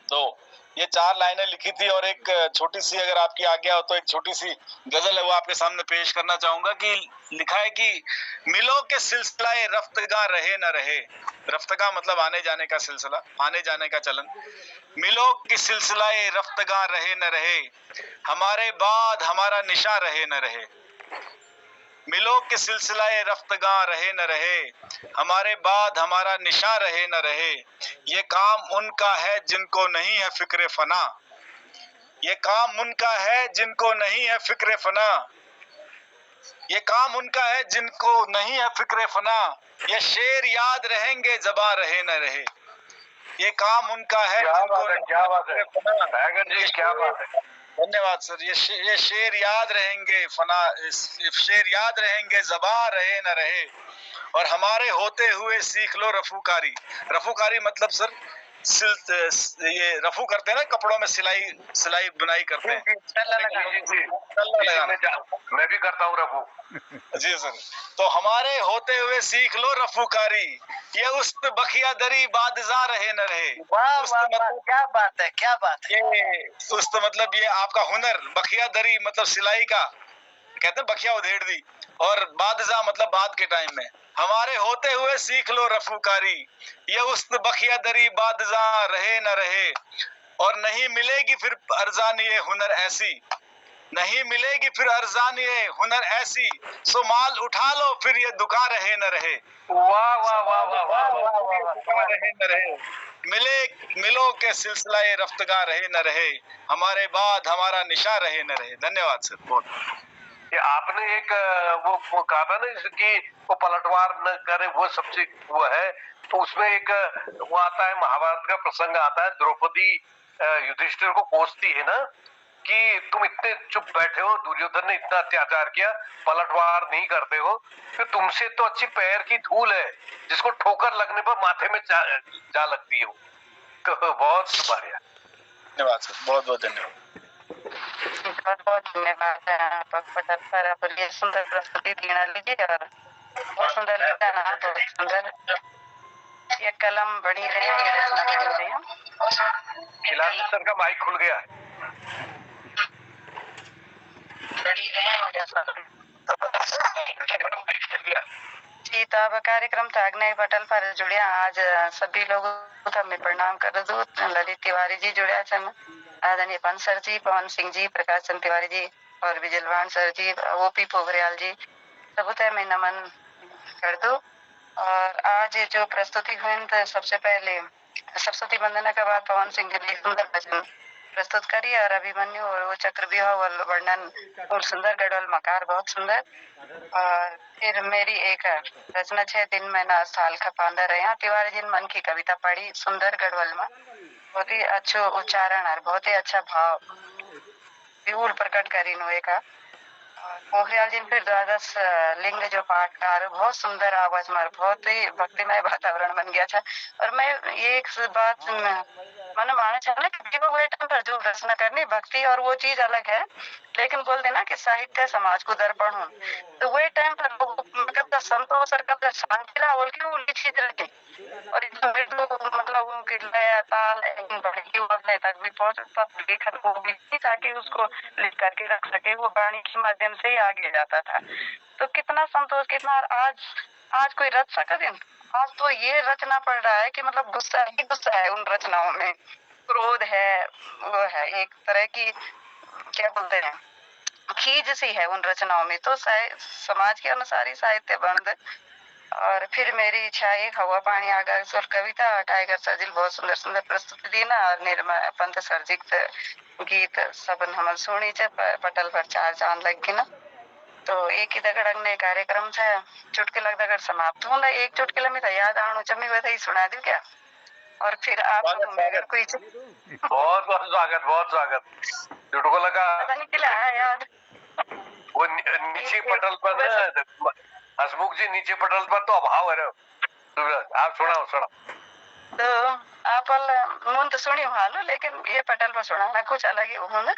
तो ये 4 लाइनें लिखी थी और एक छोटी सी, अगर आपकी आज्ञा हो तो एक छोटी सी गजल है, वो आपके सामने पेश करना चाहूंगा। कि लिखा है कि मिलो के सिलसिलाए रफ्तगा रहे न रहे। रफ्तगा मतलब आने जाने का सिलसिला, आने जाने का चलन। मिलो के सिलसिलाए रफ्तगा रहे न रहे, हमारे बाद हमारा निशा रहे न रहे। मिलो के सिलसिलाए रफ्तगा रहे न रहे, हमारे बाद हमारा निशा रहे न रहे। ये काम उनका है जिनको नहीं है फिक्र फना, ये काम उनका है जिनको नहीं है फिक्र फना, ये काम उनका है जिनको नहीं है फिक्र फना। ये शेर याद रहेंगे ज़बां रहे न रहे। ये काम उनका है जिनको नहीं है फिक्र फना। धन्यवाद सर। ये शेर याद रहेंगे फना, शेर याद रहेंगे ज़बां रहे न रहे। और हमारे होते हुए सीख लो रफूकारी। रफूकारी मतलब सर ये रफू करते हैं ना, कपड़ों में सिलाई सिलाई बुनाई करते हैं, तल्ला लगाना। मैं भी करता हूँ रफू। जी सर। तो हमारे होते हुए सीख लो रफूकारी, ये उस्त बखिया दरी बादजा रहे न रहे। वाह उस्त वाह वाह, मतलब क्या बात है, क्या बात है। ये उस्त मतलब ये आपका हुनर, बखिया दरी मतलब सिलाई का, कहते हैं बखिया उधेड़ दी, और बादजा मतलब बाद के टाइम में। हमारे होते हुए सीख लो रफूकारी, ये उस्त बखिया दरी बादजा रहे न रहे, और नहीं मिलेगी फिर अरजान ये हुनर ऐसी, नहीं मिलेगी फिर अरजान ये हुनर ऐसी, सो माल उठा लो फिर ये दुकान रहे न रहे। वाह वाह वाह वाह वाह वाह, दुकान रहे न रहे, मिले मिलो के सिलसिला ये रफ्तगा रहे न रहे, हमारे बाद हमारा निशा रहे न रहे। धन्यवाद सर। बहुत ये आपने एक वो कहा था ना कि वो पलटवार न करे, वो सबसे वो है। तो उसमें एक वो आता है, महाभारत का प्रसंग आता है, द्रौपदी युधिष्ठिर को कोसती है ना कि तुम इतने चुप बैठे हो, दुर्योधन ने इतना अत्याचार किया, पलटवार नहीं करते हो, तो तुमसे तो अच्छी पैर की धूल है जिसको ठोकर लगने पर माथे में जा लगती हो। तो बहुत बढ़िया, धन्यवाद सर, बहुत बहुत धन्यवाद। बहुत बहुत धन्यवाद पटल सर, आप ये सुंदर प्रस्तुति देना लीजिए और बहुत सुंदर लिखा ना, बहुत सुंदर। ये कलम बड़ी रही, ये रचना बड़ी रही। खिलानी सर का माइक खुल गया। जी, तो अब कार्यक्रम तागने पटल पर जुड़िया आज सभी लोगों को मैं प्रणाम कर दूं। ललित तिवारी जी जुड़िया छन, आदरणीय पंत सर जी, पवन सिंह जी, प्रकाश चंद तिवारी जी और विजयवान सर जी, ओपी पोखरियाल जी, सबूते मैं नमन कर दूं। और आज जो प्रस्तुति हुई तो सबसे पहले सरस्वती वंदना के बाद पवन सिंह जी ने सुंदर भजन प्रस्तुत करी और अभिमन्यु और वो चक्रव्यूह वर्णन और सुंदर गढ़वाल मकार बहुत सुंदर। और फिर मेरी एक रचना 6 दिन में ना साल का पांदा रहा तिवारी जी मन की कविता पढ़ी सुंदर गढ़वाल में, बहुत ही अच्छा उच्चारण और बहुत ही अच्छा भाव विपुल प्रकट करी नुए का। पोखरियाल जी फिर द्वादश लिंग जो पाठ का बहुत सुंदर आवाज में बहुत ही भक्तिमय वातावरण बन गया था। और मैं ये एक बात मन माने चाहना कि देखो वो टाइम पर जो रचना करनी भक्ति और वो चीज अलग है, लेकिन बोल देना कि साहित्य समाज को दर्पण हो, तो वो टाइम पर मतलब संतोष और कब शांति ला बोल के वो लिखी रखी और मतलब उनकी लय ताल तक भी पहुंच तब लेखन को भी ताकि उसको लिख करके रख सके, वो वाणी के माध्यम से ही आगे जाता था। तो कितना संतोष, कितना आज कोई रच सकते हैं। आज तो ये रचना पड़ रहा है कि मतलब गुस्सा ही गुस्सा है उन रचनाओं में, क्रोध है, वो है एक तरह की क्या बोलते हैं खीज सी है उन रचनाओं में। तो समाज के अनुसार ही साहित्य बंद। और फिर मेरी इच्छा एक हवा पानी आगा सुर कविता टाइगर सर्जिल बहुत सुंदर सुंदर प्रस्तुति दी ना, और निर्मा पंत सर्जिक गीत सबन हमल सुनी चे पटल पर 4 चांद लग गई ना। तो एक ही दगड़ अग्नि कार्यक्रम से चुटकी लग दगड़ समाप्त हूँ। एक चुटकी में याद आनु जमी वैसे ही सुना दूं क्या? और फिर आप अगर कोई बहुत बहुत स्वागत, बहुत स्वागत। चुटकुला का पता नहीं चला है याद, वो नीचे पटल पर ना, हसमुख जी नीचे पटल पर तो अभाव है। आप सुनाओ सुनाओ। तो आप मुन तो सुनी हालो, लेकिन ये पटल पर सुनाना कुछ अलग ही उन्होंने।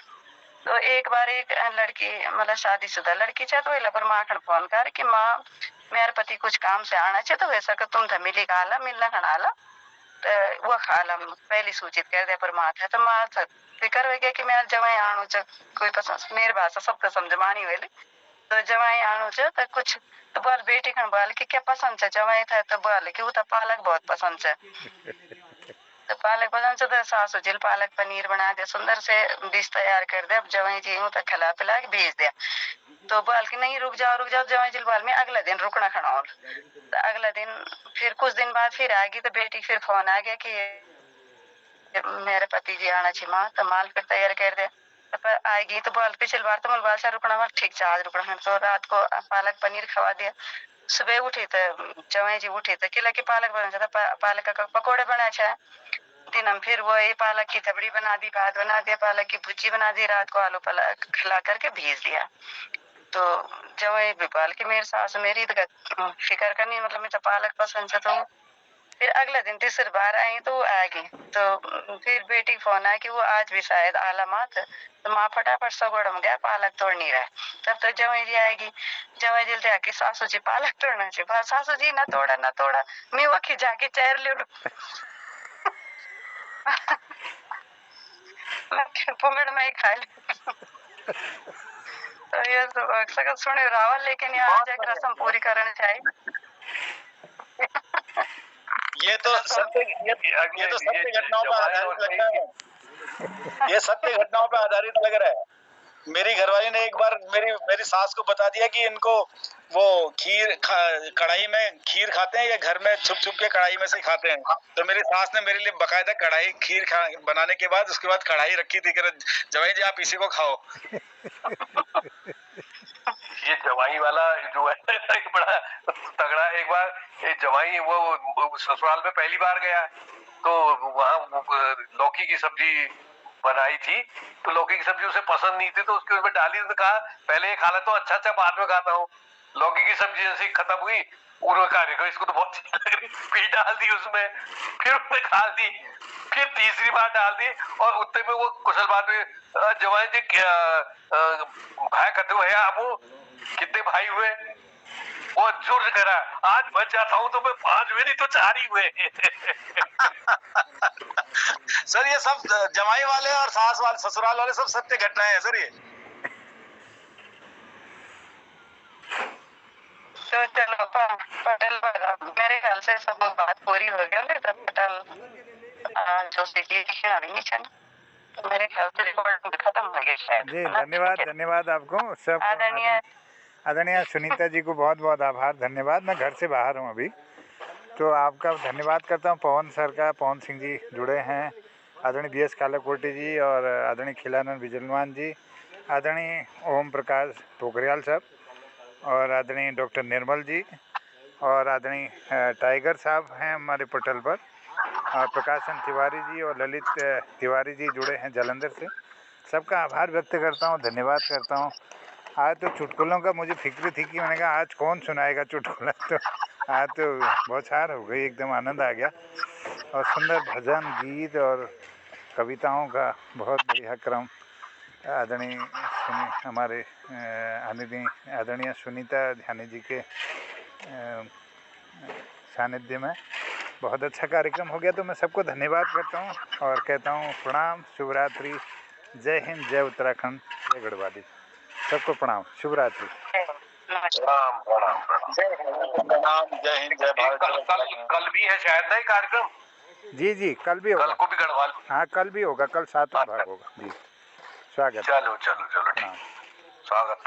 तो एक बार एक लड़की मतलब शादीशुदा लड़की चाहे तो पर माखन फोन कर कि माँ मेरे पति कुछ काम से आना चाहिए, तो वैसा कर तुम मिली खाला मिलना खनाला तो वो खाला पहली सूचित कर दे पर माँ था। तो माँ फिक्र हो गया कि मैं जवाई आणु च कोई पसंद मेरी भाषा सबको समझमानी हुई। तो जवाई आणु च तो कुछ तो बोल बेटी खन बोल कि क्या पसंद है जवाई था, तो बोल कि वो तो पालक बहुत पसंद है। तो पालक पसंद से तो सासू जिल पालक पनीर बना दे, सुंदर से डिश तैयार कर दे। अब जवाई जी हूँ तो खिला पिला के भेज दिया। तो बोल कि नहीं रुक जाओ जवाई जिल बोल में अगला दिन रुकना खनौल। तो अगला दिन फिर कुछ दिन बाद फिर आएगी तो बेटी फिर फोन आ गया कि मेरे पति जी आना चाहिए माँ, तो माल फिर तैयार कर दे। तो आएगी तो बोल पिछली बार तो मुल बादशाह रुकना मत ठीक से आज रुकना। तो रात को पालक पनीर खवा दिया। सुबह उठी तो जवाई जी उठी तो किला की पालक बना था, पालक का पकौड़े बना है। दिन हम फिर वो पालक की तबड़ी बना दी, भात बना दिया, पालक की भुजी बना दी, रात को आलू पालक खिला करके भेज दिया। तो जवाई भी पाल के मेरी सास मेरी तो फिक्र करनी, मतलब मुझे पालक पसंद है। तो फिर अगले दिन तीसरी बार आई तो वो आ गई। तो फिर बेटी फोन आया कि वो आज भी शायद आलामात। तो माँ फटाफट सगोड़ में गया, पालक तोड़ नहीं रहा। तब तक जवाई जी आएगी, जवाई जी आके सासू जी पालक तोड़ना चाहिए, सासू जी ना तोड़ा मैं वखी जाके चेयर ले लू पुंगड़ में ही खा ले। तो ये तो अक्सर सुने रावल, लेकिन यहाँ एक रस्म पूरी करनी चाहिए। ये तो सत्य घटनाओं पर आधारित लगता है। ये सत्य घटनाओं पर आधारित लग रहा है। मेरी घरवाली ने एक बार मेरी सास को बता दिया कि इनको वो कढ़ाई में खीर खाते हैं या घर में छुप के कढ़ाई में से खाते हैं। तो मेरी सास ने मेरे लिए बकायदा कढ़ाई खीर बनाने के बाद उसके बाद कढ़ाई रखी थी कि जवाई जी आप इसी को खाओ। ये जवाई वाला जो है एक बड़ा तगड़ा। एक बार ये जवाई वो ससुराल में पहली बार गया, तो वहाँ लौकी की सब्जी बनाई थी। तो लौकी की सब्जी उसे पसंद नहीं थी, तो उसके उसमें डाली। तो कहा पहले ये खा ले तो अच्छा बाद में खाता हूँ। लौकी की सब्जी जैसे खत्म हुई, उन्होंने कहा इसको तो बहुत अच्छी लग रही, फिर डाल दी उसमें, फिर उसने खा दी, फिर तीसरी बार डाल दी। और उतने में वो कुशल बात में जवाई जी भाई कहते हुए आप कितने भाई हुए? वो जोर से करा, आज बच जाता हूँ तो मैं 5 हुए, नहीं तो 4 ही हुए। सर ये सब जमाई वाले और सास वाले ससुराल वाले सब सत्य घटनाएं हैं सर ये। तो चलो पटेल मेरे ख्याल से सब बात पूरी हो गया। पटेल जो तो मेरे ख्याल से रिकॉर्ड खत्म हो गया शायद। जी धन्यवाद आपको सब। आदरणीय सुनीता जी को बहुत बहुत आभार, धन्यवाद। मैं घर से बाहर हूँ अभी, तो आपका धन्यवाद करता हूँ। पवन सर का, पवन सिंह जी जुड़े हैं, आदरणीय BS कालाकोटी जी और आदरणीय खिलानंद बिजलवान जी, आदरणीय ओम प्रकाश पोखरियाल साहब और आदरणीय डॉक्टर निर्मल जी और आदरणीय टाइगर साहब हैं हमारे पोर्टल पर, और प्रकाशन तिवारी जी और ललित तिवारी जी जुड़े हैं जालंधर से। सबका आभार व्यक्त करता हूँ, धन्यवाद करता हूँ। आज तो चुटकुलों का मुझे फिक्र थी कि मैंने कहा आज कौन सुनाएगा चुटकुला, तो आज तो बौछार हो गई, एकदम आनंद आ गया। और सुंदर भजन गीत और कविताओं का बहुत बढ़िया क्रम आदरणीय हमारे आदरणीय सुनीता ध्यानी जी के सानिध्य में बहुत अच्छा कार्यक्रम हो गया। तो मैं सबको धन्यवाद करता हूँ और कहता हूँ प्रणाम, शुभरात्रि, जय हिंद, जय उत्तराखंड, जय गढ़वाली। सबको प्रणाम, शुभरात्रि। प्रणाम, जय हिंद, जय भारत। कल भी है शायद ना कार्यक्रम? जी कल भी होगा। कल को भी गढ़वाल? हाँ कल भी होगा, कल 7वां भाग होगा जी। स्वागत। चलो ठीक, स्वागत।